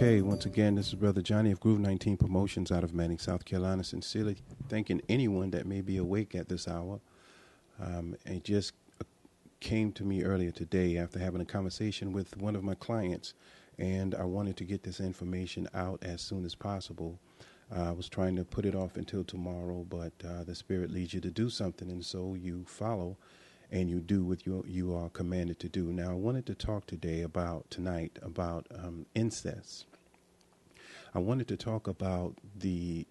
Okay, once again, this is Brother Johnny of Groove 19 Promotions out of Manning, South Carolina. Sincerely thanking anyone that may be awake at this hour. It just came to me earlier today after having a conversation with one of my clients, and I wanted to get this information out as soon as possible. I was trying to put it off until tomorrow, but the Spirit leads you to do something, and so you follow and you do what you are commanded to do. Now, I wanted to talk tonight about incest. I wanted to talk about the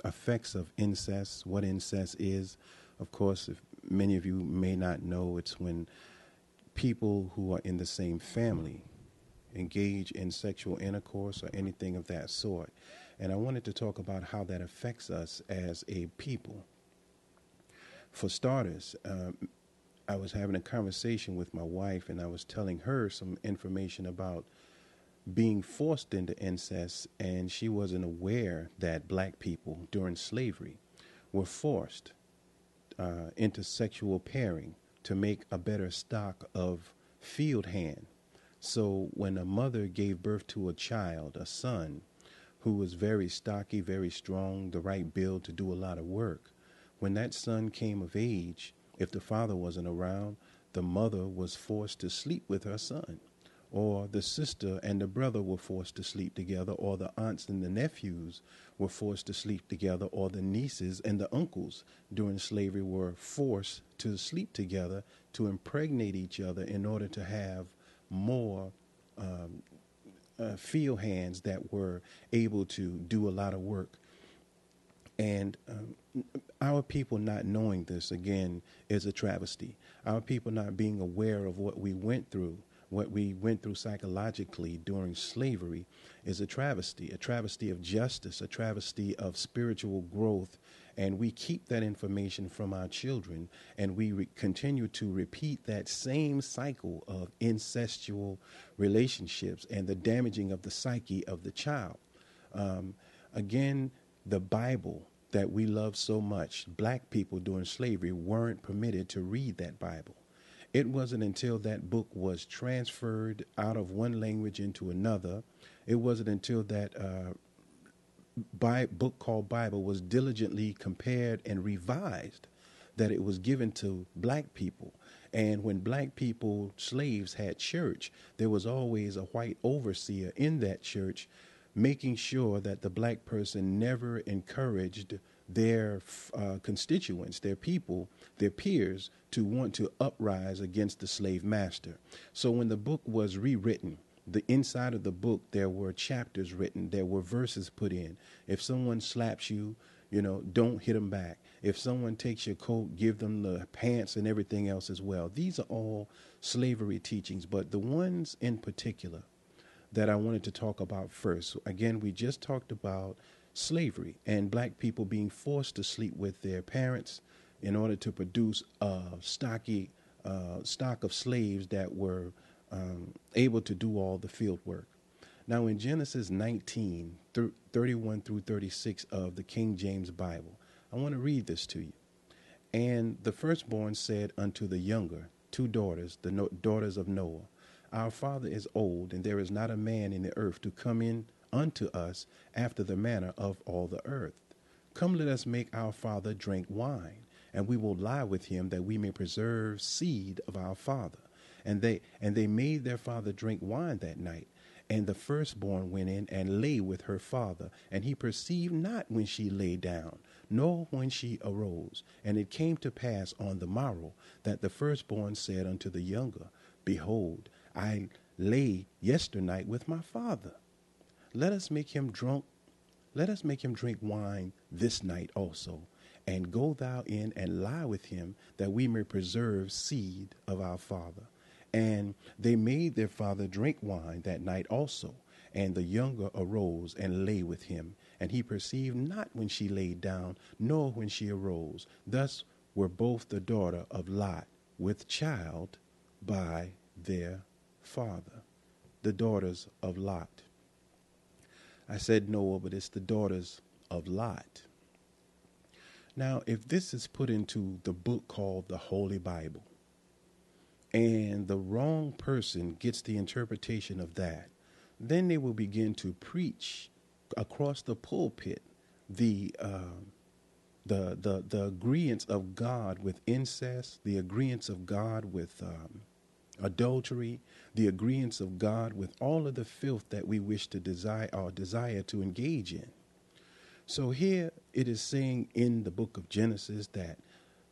effects of incest, what incest is. Of course, if many of you may not know, it's when people who are in the same family engage in sexual intercourse or anything of that sort. And I wanted to talk about how that affects us as a people. For starters, I was having a conversation with my wife, and I was telling her some information about being forced into incest, and she wasn't aware that black people during slavery were forced into sexual pairing to make a better stock of field hand. So when a mother gave birth to a child, a son, who was very stocky, very strong, the right build to do a lot of work, when that son came of age, if the father wasn't around, the mother was forced to sleep with her son, or the sister and the brother were forced to sleep together, or the aunts and the nephews were forced to sleep together, or the nieces and the uncles during slavery were forced to sleep together to impregnate each other in order to have more field hands that were able to do a lot of work. And our people not knowing this, again, is a travesty. Our people not being aware of what we went through psychologically during slavery is a travesty of justice, a travesty of spiritual growth. And we keep that information from our children, and we continue to repeat that same cycle of incestual relationships and the damaging of the psyche of the child. Again, the Bible that we love so much, black people during slavery weren't permitted to read that Bible. It wasn't until that book was transferred out of one language into another, it wasn't until that book called Bible was diligently compared and revised that it was given to black people. And when black people, slaves, had church, there was always a white overseer in that church making sure that the black person never encouraged their constituents, their people, their peers, to want to uprise against the slave master. So when the book was rewritten, the inside of the book, there were chapters written, there were verses put in. If someone slaps you, don't hit them back. If someone takes your coat, give them the pants and everything else as well. These are all slavery teachings, but the ones in particular that I wanted to talk about first. Again, we just talked about slavery and black people being forced to sleep with their parents in order to produce a stock of slaves that were able to do all the field work. Now, in Genesis 19, 31 through 36 of the King James Bible, I want to read this to you. And the firstborn said unto the younger, two daughters, the daughters of Noah, Our father is old, and there is not a man in the earth to come in unto us after the manner of all the earth. Come, let us make our father drink wine, and we will lie with him, that we may preserve seed of our father. And they made their father drink wine that night. And the firstborn went in and lay with her father, and he perceived not when she lay down, nor when she arose. And it came to pass on the morrow that the firstborn said unto the younger, Behold, I lay yesternight with my father. Let us make him drink wine this night also, and go thou in and lie with him, that we may preserve seed of our father. And they made their father drink wine that night also. And the younger arose and lay with him, and he perceived not when she laid down, nor when she arose. Thus were both the daughter of Lot with child by their father. The daughters of Lot. I said Noah, but it's the daughters of Lot. Now, if this is put into the book called the Holy Bible, and the wrong person gets the interpretation of that, then they will begin to preach across the pulpit the the agreeance of God with incest, the agreeance of God with adultery, the agreeance of God with all of the filth that we wish to desire to engage in. So here it is saying in the book of Genesis that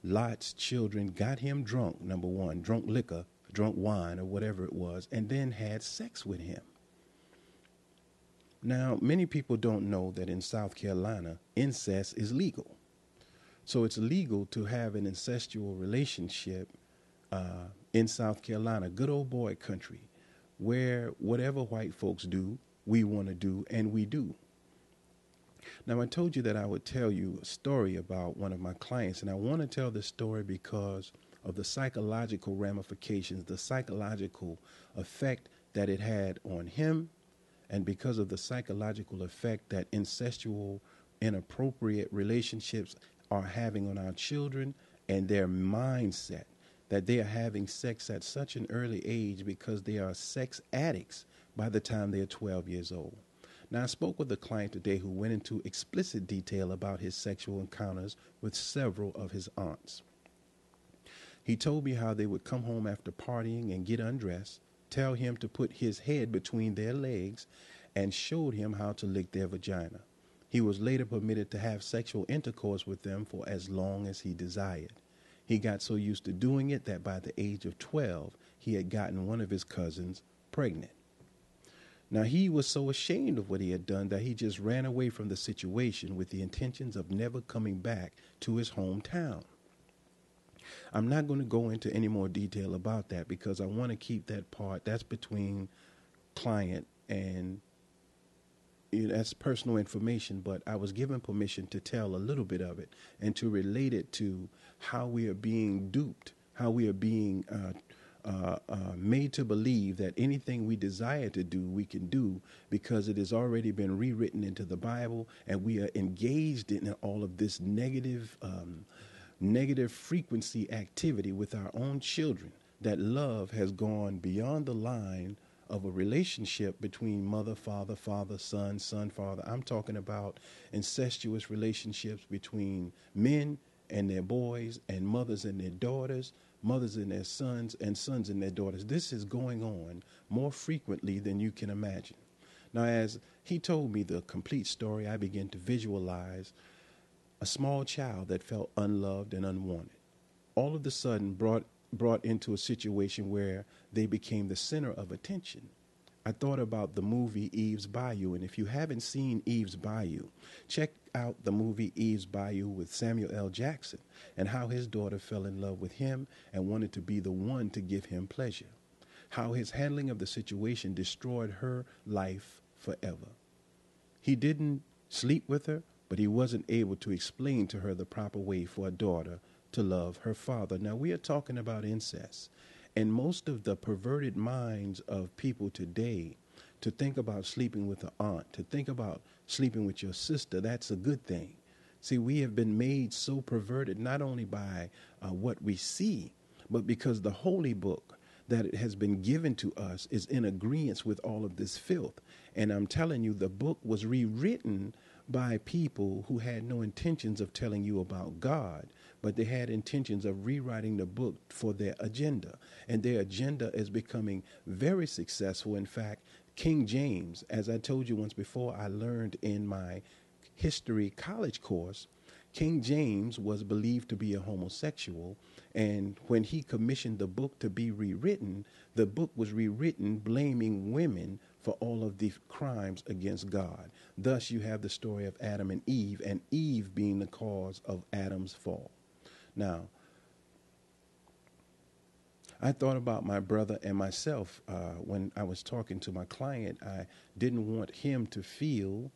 Lot's children got him drunk, number one, drunk liquor, drunk wine, or whatever it was, and then had sex with him. Now, many people don't know that in South Carolina, incest is legal. So it's legal to have an incestual relationship in South Carolina, good old boy country, where whatever white folks do, we want to do, and we do. Now, I told you that I would tell you a story about one of my clients, and I want to tell this story because of the psychological ramifications, the psychological effect that it had on him, and because of the psychological effect that incestual, inappropriate relationships are having on our children and their mindset, that they are having sex at such an early age because they are sex addicts by the time they're 12 years old. Now, I spoke with a client today who went into explicit detail about his sexual encounters with several of his aunts. He told me how they would come home after partying and get undressed, tell him to put his head between their legs, and showed him how to lick their vagina. He was later permitted to have sexual intercourse with them for as long as he desired. He got so used to doing it that by the age of 12, he had gotten one of his cousins pregnant. Now, he was so ashamed of what he had done that he just ran away from the situation with the intentions of never coming back to his hometown. I'm not going to go into any more detail about that because I want to keep that part. That's between client and that's personal information, but I was given permission to tell a little bit of it and to relate it to how we are being duped, how we are being made to believe that anything we desire to do, we can do because it has already been rewritten into the Bible, and we are engaged in all of this negative frequency activity with our own children, that love has gone beyond the line of a relationship between mother, father, father, son, son, father. I'm talking about incestuous relationships between men and their boys and mothers and their daughters, mothers and their sons, and sons and their daughters. This is going on more frequently than you can imagine. Now, as he told me the complete story, I began to visualize a small child that felt unloved and unwanted, all of a sudden brought into a situation where they became the center of attention. I thought about the movie Eve's Bayou, and if you haven't seen Eve's Bayou, check out the movie Eve's Bayou with Samuel L. Jackson and how his daughter fell in love with him and wanted to be the one to give him pleasure, how his handling of the situation destroyed her life forever. He didn't sleep with her, but he wasn't able to explain to her the proper way for a daughter to love her father. Now, we are talking about incest. And most of the perverted minds of people today, to think about sleeping with an aunt, to think about sleeping with your sister, that's a good thing. See, we have been made so perverted, not only by what we see, but because the holy book that it has been given to us is in agreement with all of this filth. And I'm telling you, the book was rewritten by people who had no intentions of telling you about God, but they had intentions of rewriting the book for their agenda. And their agenda is becoming very successful. In fact, King James, as I told you once before, I learned in my history college course, King James was believed to be a homosexual. And when he commissioned the book to be rewritten, the book was rewritten blaming women for all of the crimes against God. Thus, you have the story of Adam and Eve being the cause of Adam's fall. Now, I thought about my brother and myself when I was talking to my client. I didn't want him to feel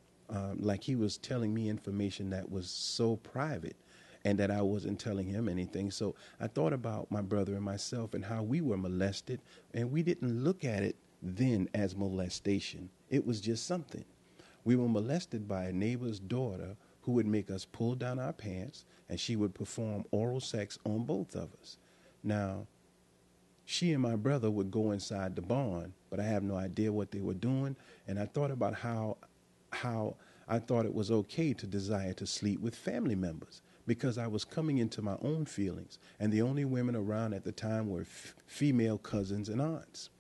like he was telling me information that was so private and that I wasn't telling him anything. So I thought about my brother and myself and how we were molested, and we didn't look at it then as molestation. It was just something. We were molested by a neighbor's daughter who would make us pull down our pants, and she would perform oral sex on both of us. Now, she and my brother would go inside the barn but I have no idea what they were doing. And I thought about how I thought it was okay to desire to sleep with family members because I was coming into my own feelings, and the only women around at the time were female cousins and aunts.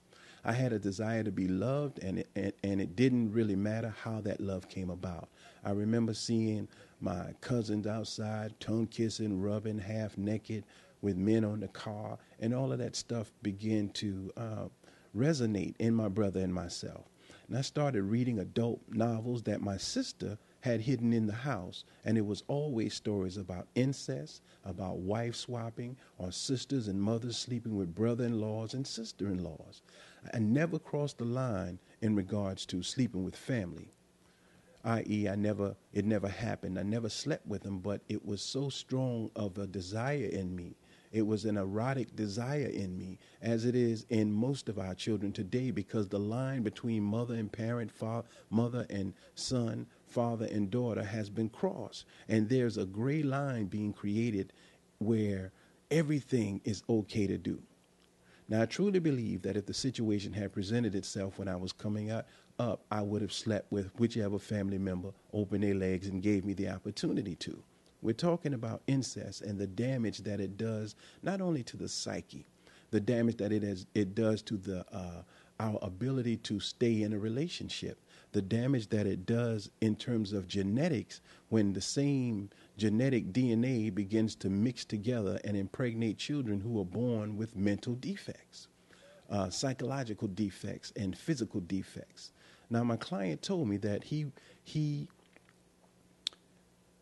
I had a desire to be loved, and it didn't really matter how that love came about. I remember seeing my cousins outside, tongue kissing, rubbing, half naked, with men on the car, and all of that stuff began to resonate in my brother and myself. And I started reading adult novels that my sister had hidden in the house, and it was always stories about incest, about wife swapping, or sisters and mothers sleeping with brother-in-laws and sister-in-laws. I never crossed the line in regards to sleeping with family, i.e. it never happened. I never slept with them, but it was so strong of a desire in me. It was an erotic desire in me, as it is in most of our children today, because the line between mother and parent, mother and son, father and daughter has been crossed. And there's a gray line being created where everything is okay to do. Now, I truly believe that if the situation had presented itself when I was coming up, I would have slept with whichever family member opened their legs and gave me the opportunity to. We're talking about incest and the damage that it does, not only to the psyche, the damage that it does to our ability to stay in a relationship, the damage that it does in terms of genetics when the same genetic DNA begins to mix together and impregnate children who are born with mental defects, psychological defects, and physical defects. Now, my client told me that he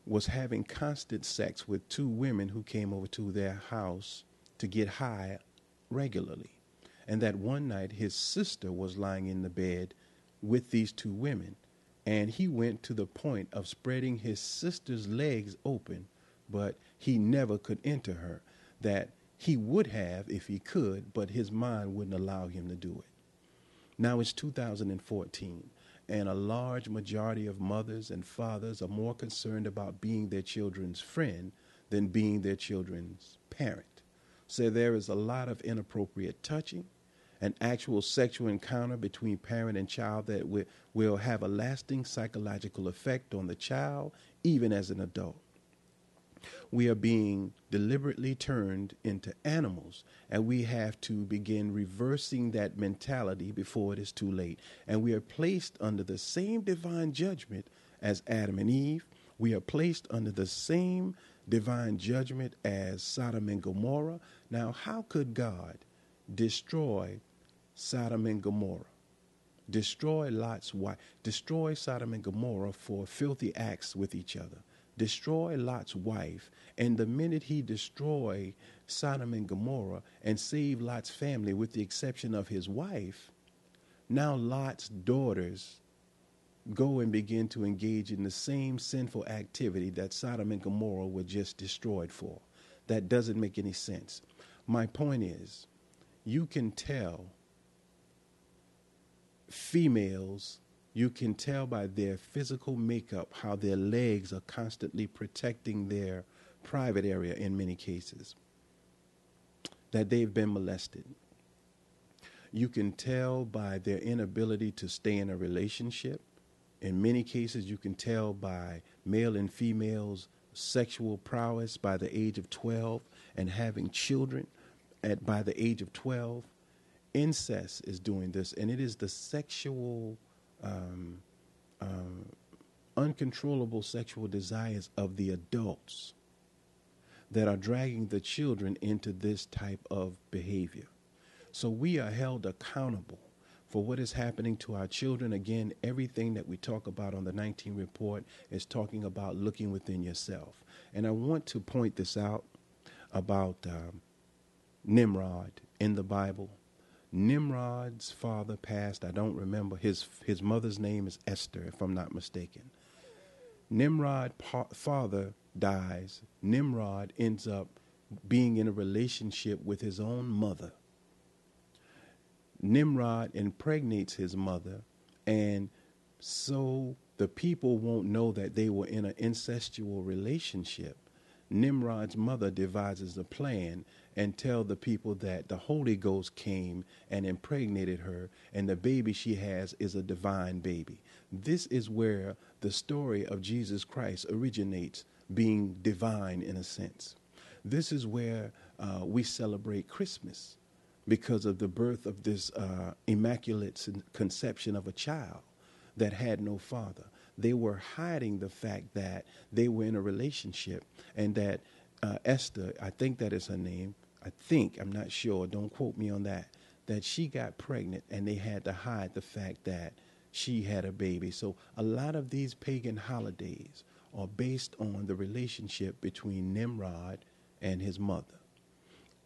was having constant sex with two women who came over to their house to get high regularly. And that one night his sister was lying in the bed with these two women, and he went to the point of spreading his sister's legs open, but he never could enter her. That he would have if he could, but his mind wouldn't allow him to do it. Now it's 2014. And a large majority of mothers and fathers are more concerned about being their children's friend than being their children's parent. So there is a lot of inappropriate touching, an actual sexual encounter between parent and child that will have a lasting psychological effect on the child, even as an adult. We are being deliberately turned into animals, and we have to begin reversing that mentality before it is too late. And we are placed under the same divine judgment as Adam and Eve. We are placed under the same divine judgment as Sodom and Gomorrah. Now, how could God destroy Sodom and Gomorrah? Destroy Lot's wife. Destroy Sodom and Gomorrah for filthy acts with each other. Destroy Lot's wife, and the minute he destroyed Sodom and Gomorrah and saved Lot's family with the exception of his wife, now Lot's daughters go and begin to engage in the same sinful activity that Sodom and Gomorrah were just destroyed for. That doesn't make any sense. My point is, you can tell females, you can tell by their physical makeup how their legs are constantly protecting their private area in many cases, that they've been molested. You can tell by their inability to stay in a relationship. In many cases, you can tell by male and females' sexual prowess by the age of 12 and having children by the age of 12. Incest is doing this, and it is the sexual uncontrollable sexual desires of the adults that are dragging the children into this type of behavior. So we are held accountable for what is happening to our children. Again, everything that we talk about on the 19 report is talking about looking within yourself. And I want to point this out about Nimrod in the Bible. Nimrod's father passed. I don't remember. His mother's name is Esther, if I'm not mistaken. Nimrod's father dies. Nimrod ends up being in a relationship with his own mother. Nimrod impregnates his mother, and so the people won't know that they were in an incestual relationship. Nimrod's mother devises a plan and tell the people that the Holy Ghost came and impregnated her, and the baby she has is a divine baby. This is where the story of Jesus Christ originates, being divine in a sense. This is where we celebrate Christmas, because of the birth of this immaculate conception of a child that had no father. They were hiding the fact that they were in a relationship, and that Esther, I think that is her name, I'm not sure, don't quote me on that she got pregnant, and they had to hide the fact that she had a baby. So a lot of these pagan holidays are based on the relationship between Nimrod and his mother.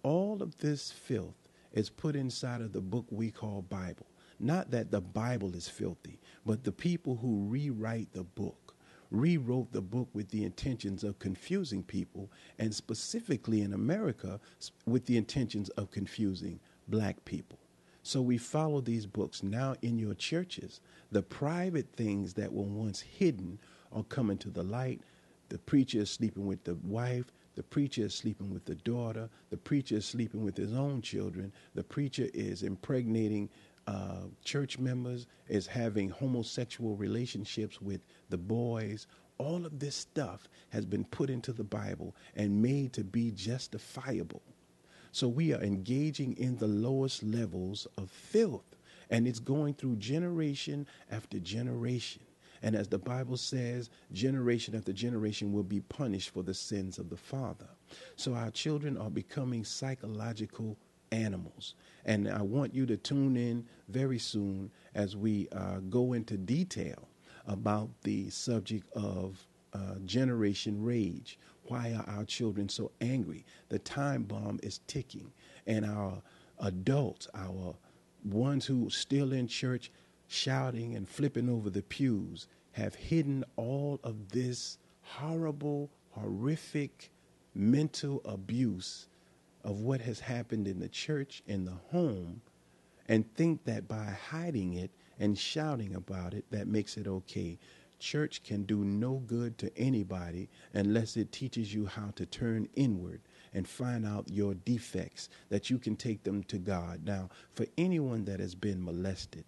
All of this filth is put inside of the book we call Bible. Not that the Bible is filthy, but the people who rewrite the book rewrote the book with the intentions of confusing people, and specifically in America with the intentions of confusing black people. So we follow these books. Now in your churches, the private things that were once hidden are coming to the light. The preacher is sleeping with the wife. The preacher is sleeping with the daughter. The preacher is sleeping with his own children. The preacher is impregnating church members, is having homosexual relationships with the boys. All of this stuff has been put into the Bible and made to be justifiable. So we are engaging in the lowest levels of filth, and it's going through generation after generation. And as the Bible says, generation after generation will be punished for the sins of the father. So our children are becoming psychological animals. And I want you to tune in very soon as we go into detail about the subject of generation rage. Why are our children so angry? The time bomb is ticking. And our adults, our ones who still in church shouting and flipping over the pews, have hidden all of this horrible, horrific mental abuse of what has happened in the church, in the home, and think that by hiding it and shouting about it, that makes it okay. Church can do no good to anybody unless it teaches you how to turn inward and find out your defects, that you can take them to God. Now, for anyone that has been molested,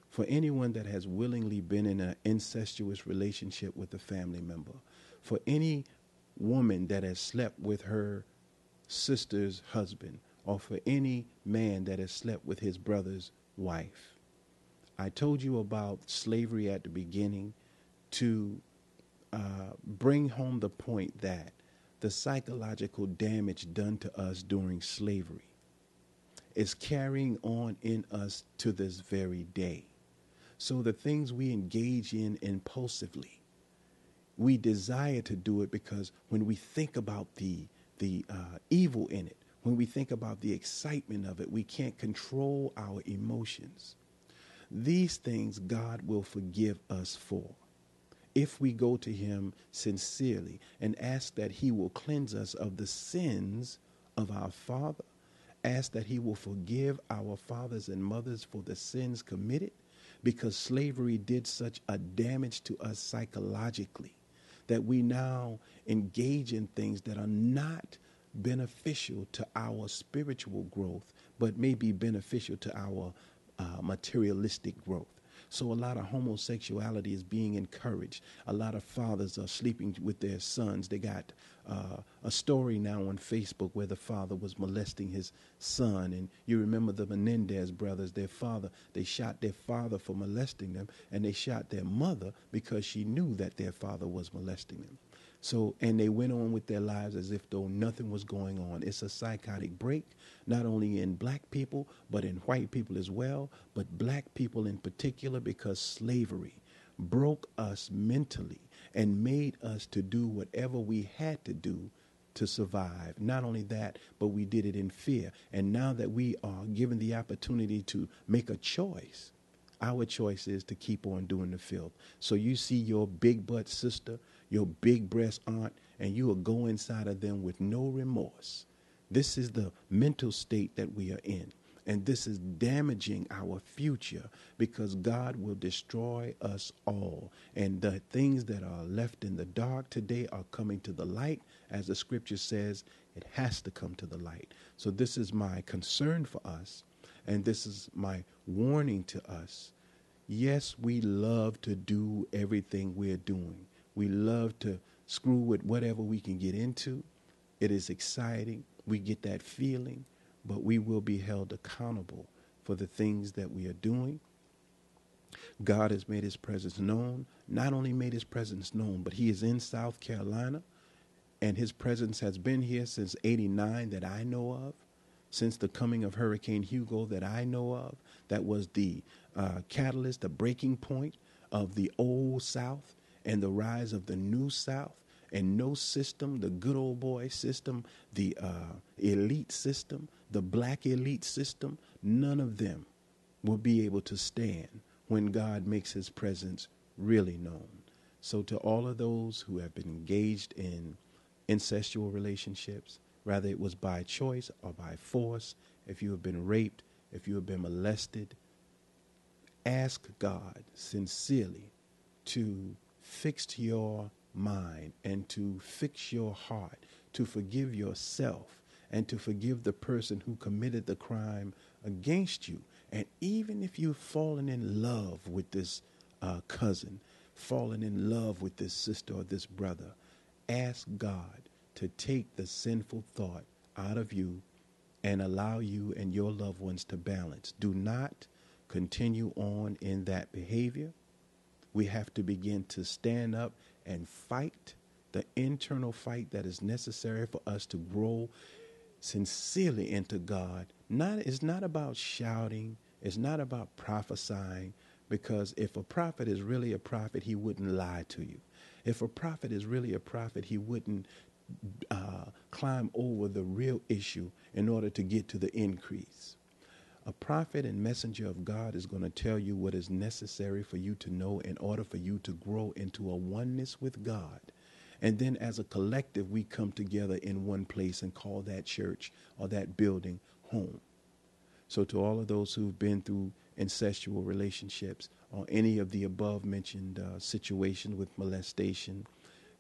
for anyone that has willingly been in an incestuous relationship with a family member, for any woman that has slept with her sister's husband, or for any man that has slept with his brother's wife. I told you about slavery at the beginning to bring home the point that the psychological damage done to us during slavery is carrying on in us to this very day. So the things we engage in impulsively, we desire to do it because when we think about the evil in it, when we think about the excitement of it, we can't control our emotions. These things God will forgive us for if we go to him sincerely and ask that he will cleanse us of the sins of our father, ask that he will forgive our fathers and mothers for the sins committed, because slavery did such a damage to us psychologically that we now engage in things that are not beneficial to our spiritual growth, but may be beneficial to our materialistic growth. So a lot of homosexuality is being encouraged. A lot of fathers are sleeping with their sons. They got a story now on Facebook where the father was molesting his son. And you remember the Menendez brothers, they shot their father for molesting them, and they shot their mother because she knew that their father was molesting them. So, and they went on with their lives as if though nothing was going on. It's a psychotic break, not only in black people, but in white people as well, but black people in particular, because slavery broke us mentally and made us to do whatever we had to do to survive. Not only that, but we did it in fear. And now that we are given the opportunity to make a choice, our choice is to keep on doing the filth. So you see your big butt sister, your big breast aunt, and you will go inside of them with no remorse. This is the mental state that we are in. And this is damaging our future, because God will destroy us all. And the things that are left in the dark today are coming to the light. As the scripture says, it has to come to the light. So this is my concern for us. And this is my warning to us. Yes, we love to do everything we're doing. We love to screw with whatever we can get into. It is exciting. We get that feeling, but we will be held accountable for the things that we are doing. God has made his presence known. Not only made his presence known, but he is in South Carolina, and his presence has been here since '89 that I know of, since the coming of Hurricane Hugo that I know of. That was the catalyst, the breaking point of the old South and the rise of the new South. And no system, the good old boy system, the elite system, the black elite system, none of them will be able to stand when God makes his presence really known. So to all of those who have been engaged in incestual relationships, whether it was by choice or by force, if you have been raped, if you have been molested, ask God sincerely to fix your mind and to fix your heart, to forgive yourself and to forgive the person who committed the crime against you. And even if you've fallen in love with this cousin, fallen in love with this sister or this brother, ask God to take the sinful thought out of you and allow you and your loved ones to balance. Do not continue on in that behavior. We have to begin to stand up and fight the internal fight that is necessary for us to grow sincerely into God. It's not about shouting. It's not about prophesying, because if a prophet is really a prophet, he wouldn't lie to you. If a prophet is really a prophet, he wouldn't climb over the real issue in order to get to the increase. A prophet and messenger of God is going to tell you what is necessary for you to know in order for you to grow into a oneness with God. And then as a collective, we come together in one place and call that church or that building home. So to all of those who've been through incestual relationships or any of the above mentioned situations with molestation,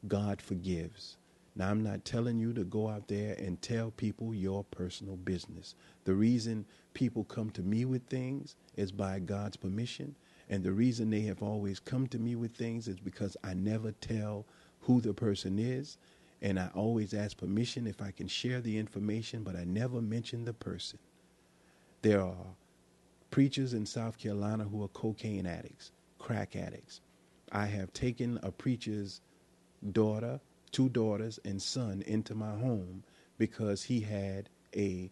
God forgives. Now, I'm not telling you to go out there and tell people your personal business. The reason people come to me with things is by God's permission. And the reason they have always come to me with things is because I never tell who the person is. And I always ask permission if I can share the information, but I never mention the person. There are preachers in South Carolina who are cocaine addicts, crack addicts. I have taken a preacher's daughter, 2 daughters and son into my home because he had a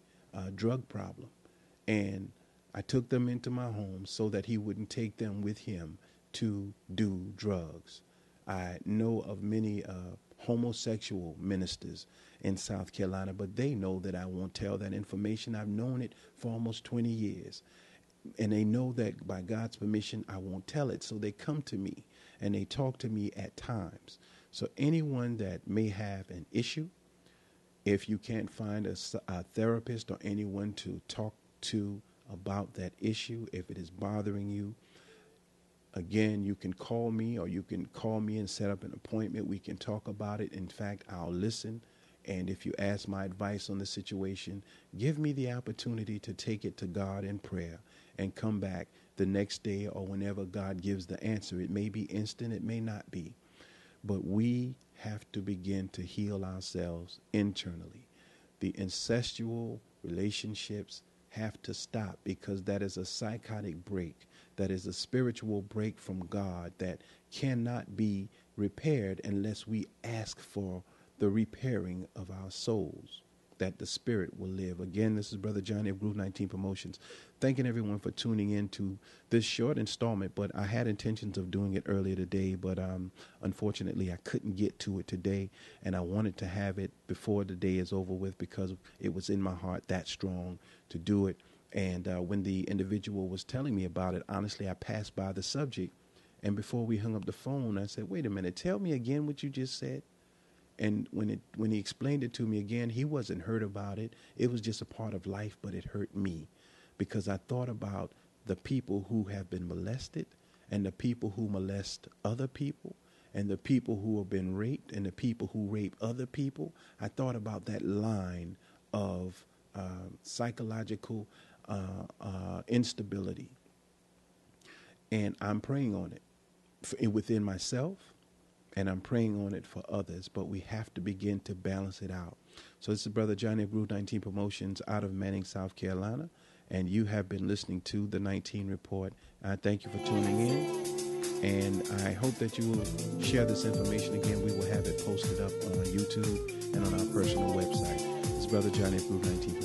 drug problem. And I took them into my home so that he wouldn't take them with him to do drugs. I know of many homosexual ministers in South Carolina, but they know that I won't tell that information. I've known it for almost 20 years. And they know that by God's permission, I won't tell it. So they come to me and they talk to me at times. So anyone that may have an issue, if you can't find a therapist or anyone to talk to about that issue, if it is bothering you, again, you can call me or you can call me and set up an appointment. We can talk about it. In fact, I'll listen. And if you ask my advice on the situation, give me the opportunity to take it to God in prayer and come back the next day or whenever God gives the answer. It may be instant, it may not be. But we have to begin to heal ourselves internally. The incestual relationships have to stop, because that is a psychotic break. That is a spiritual break from God that cannot be repaired unless we ask for the repairing of our souls, that the spirit will live. Again, this is Brother Johnny of Groove 19 Promotions, thanking everyone for tuning in to this short installment. But I had intentions of doing it earlier today, but unfortunately I couldn't get to it today, and I wanted to have it before the day is over with because it was in my heart that strong to do it. And when the individual was telling me about it, honestly, I passed by the subject, and before we hung up the phone, I said, wait a minute, tell me again what you just said. And when he explained it to me again, he wasn't hurt about it. It was just a part of life, but it hurt me because I thought about the people who have been molested and the people who molest other people and the people who have been raped and the people who rape other people. I thought about that line of psychological instability. And I'm praying on it within myself, and I'm praying on it for others, but we have to begin to balance it out. So this is Brother Johnny of Groove 19 Promotions out of Manning, South Carolina, and you have been listening to the 19 Report. I thank you for tuning in, and I hope that you will share this information. Again, we will have it posted up on YouTube and on our personal website. This is Brother Johnny of Groove 19 Promotions.